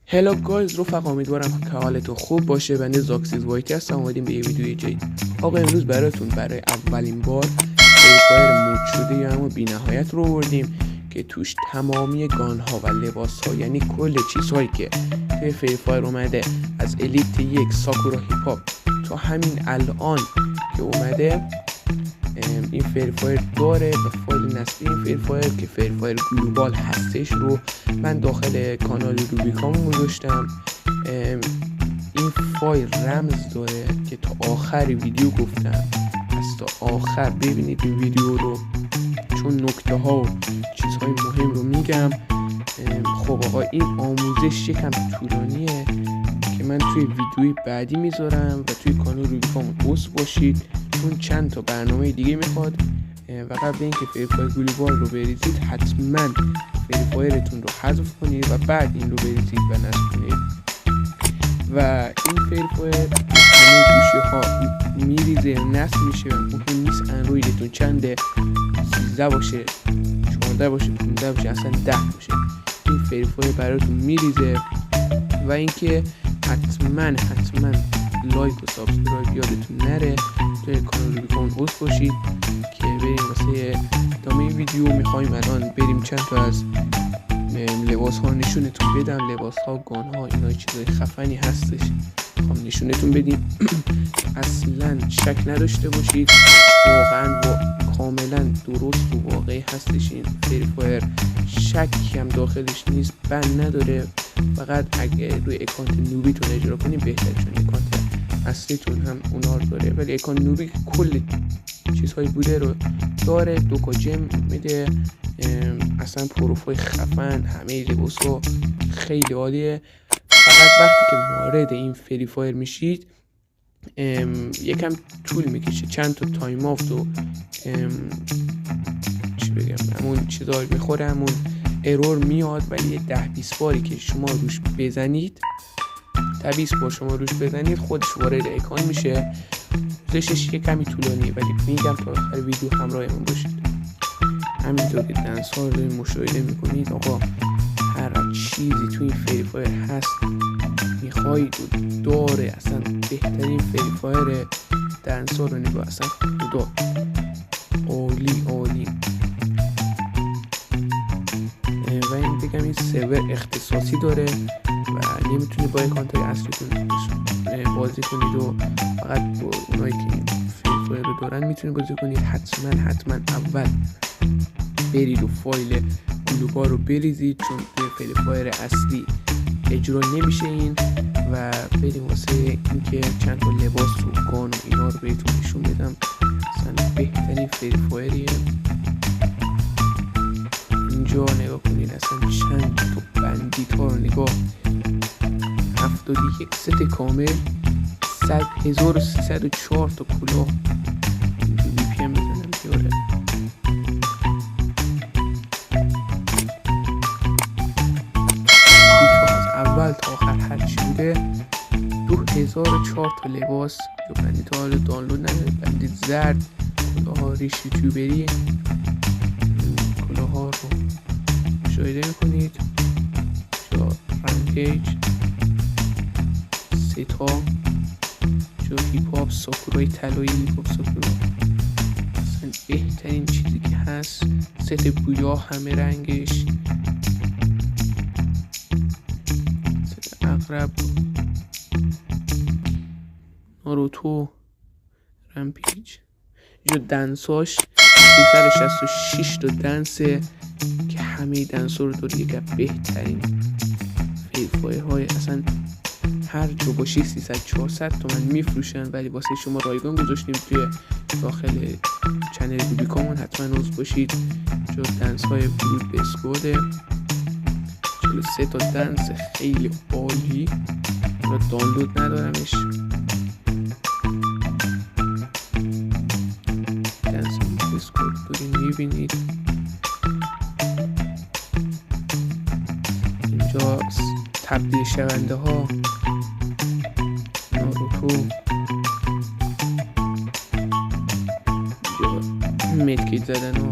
هلو گایز رفقا، امیدوارم که حالتون خوب باشه. بنده زاکسیز وایتی هستم. اومدیم به یه ویدیوی جدید. آقا امروز براتون برای اولین بار فریفایر مود شده یا همون بی نهایت رو آوردیم که توش تمامی گانها و لباسها، یعنی کل چیزهایی که توی فریفایر اومده از الیت 1 ساکورا هیپ هاپ تا همین الان که اومده این فریفایر داره. و فایل نصبی این فریفایر که فریفایر گلوبال هستش رو من داخل کانال روبیکام گذاشتم. این فایل رمز داره که تا آخر ویدیو گفتم، از تا آخر ببینید این ویدیو رو، چون نکته ها و چیزهای مهم رو میگم. خب آقا این آموزش یکم طولانیه که من توی ویدیوی بعدی میذارم و توی کانال روبیکام عضو باشید چون چند تا برنامه دیگه میخواد. و قبل اینکه فریفایر گلوبال رو بریزید حتما فریفایرتون رو حذف کنید و بعد این رو بریزید و نصب کنید. و این فریفایر همه گوشی ها میریزه، نصب میشه. مهم نیست اندرویدتون چنده، 13 باشه، 14 باشه، 15 باشه، اصلا 10 باشه، این فریفایر براتون میریزه. و اینکه حتما لایک و سابسکرایب یادتون نره، توی کانال روبیکام عضو باشید که بریم واسه ادامه ویدیو. میخوایم الان بریم چند تا از لباس ها نشونتون بدم. لباس ها، گان ها، اینا چیزای خفنی هستش، میخوام نشونتون بدیم. اصلا شک نداشته باشید، واقعا کاملا درست و واقعی هستش. این فریفایر شکی هم داخلش نیست، بند نداره. فقط اگه روی اکانت نوبیتون اجرا کنید بهتره، چون اکانت اصلیتون هم اونا رو داره، ولی اکانت نوبی کل چیزهای بوده رو داره. دوکا جم میده، اصلا پروفای خفن، همه لباسا خیلی عالیه. فقط وقتی که وارد این فریفایر میشید یکم طول میکشه، چند تا تایم آفت و چی بگم، همون چیزا میخوره، همون ارور میاد. ولی 10-20 باری که شما روش بزنید، 20 بار شما روش بزنید خودش وارد اکان میشه. روزش یه کمی طولانیه ولی میگم تا آخر ویدیو همراهمون باشید. همینطور که دنس ها رو مشاهده میکنید، آقا هر چیزی توی این فریفایر هست میخواید و داره. اصلا بهترین فریفایر. دنس ها رو نگاه، اصلا خدا عالی. و این بگم این سرور اختصاصی داره و نمیتونید با اکانت اصلیتون بازی کنید و فقط با اونایی که این فریفایر رو دارن میتونید بازی کنید. حتما اول برید و فایل گلوبال رو بریزید، چون توی فریفایر اصلی اجرا نمیشه این. و بریم واسه اینکه چند تا لباس و گان و اینا رو بهتون نشون بدم. اصلا بهترین فریفایریه. اینجا نگاه کنید، اصلا چند تا بندیت ها رو نگاه، 71 ست کامل، 1304 تا کلاه. وی پی ام میزنم بیاره. از اول تا آخر هرچی بوده 2004 تا لباس. جو بندیت ها حالا دانلود ندارید، بندیت زرد، کلاه ها ریش یوتیوبری، کلاه ها رو مشاهده میکنید. جا رنگیج، ستا، جو هیپ هاپ ساکورای طلایی، هیپ هاپ ساکورا، اصلا بهترین چیزی که هست. ست بویا همه رنگش، ست اقرب، ناروتو، رمپیج. جو دنساش 366 تا دنسه که همه دنس رو داره. یک بهترین فریفایر های، اصلا هر جا باشی 300-400 تومن میفروشن، ولی واسه شما رایگان گذاشتیم توی داخل چنل روبیکامون. حتما عضو باشید. جو دنس های برود به اسکوده، 43 تا دنس خیلی عالی. را دانلود ندارمش. دنس برود اسکود داریم میبینید. اینجا تبدیل شونده ها، ناروتو، اینجا مدکیت زدن ها.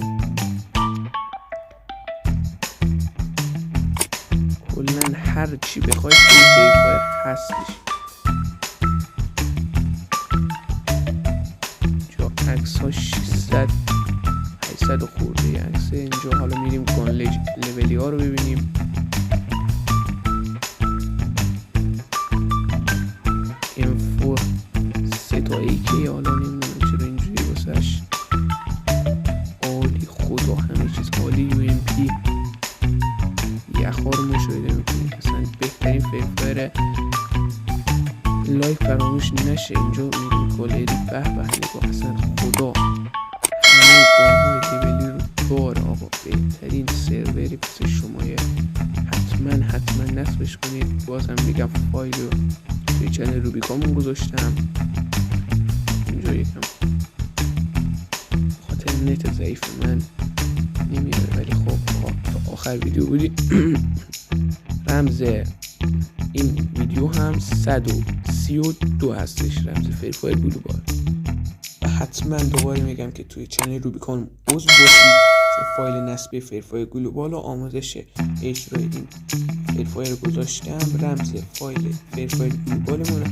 کلن هر هر چی بخواید توی فریفایر هستش. جا عکس ها 600 800 خورده عکس. اینجا حالا میریم گان لولی ها رو ببینیم. M4 3 تا AK، حالا نمیدونم چرا اینجوری واسش عالی، خدا همه چیز عالی. UMP یخها رو مشاهده میکنید، اصلا بهترین فریفایر. لایک فراموش نشه. اینجا میریم گالری، به به نگاه، اصلا خدا همه گانهای لیبلی رو داره آقا. بهترین سروری پس شمایه، حتما نصبش کنید. باز هم میگم فایل رو توی چنل روبیکامون گذاشتم. اینجا یکم خاطر نت ضعیف من نمیاره، ولی خب تا آخر ویدیو بودی. رمز این ویدیو هم 132 هستش، رمز فریفایر گلوبال. و حتما دوباره میگم که توی چنل روبیکان عضو باشید، چون فایل نصبی فریفایر گلوبال و آموزش اجرای این فریفایر رو گذاشتم. رمز فایل فریفایر گلوبالمون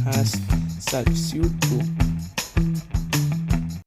هست 132.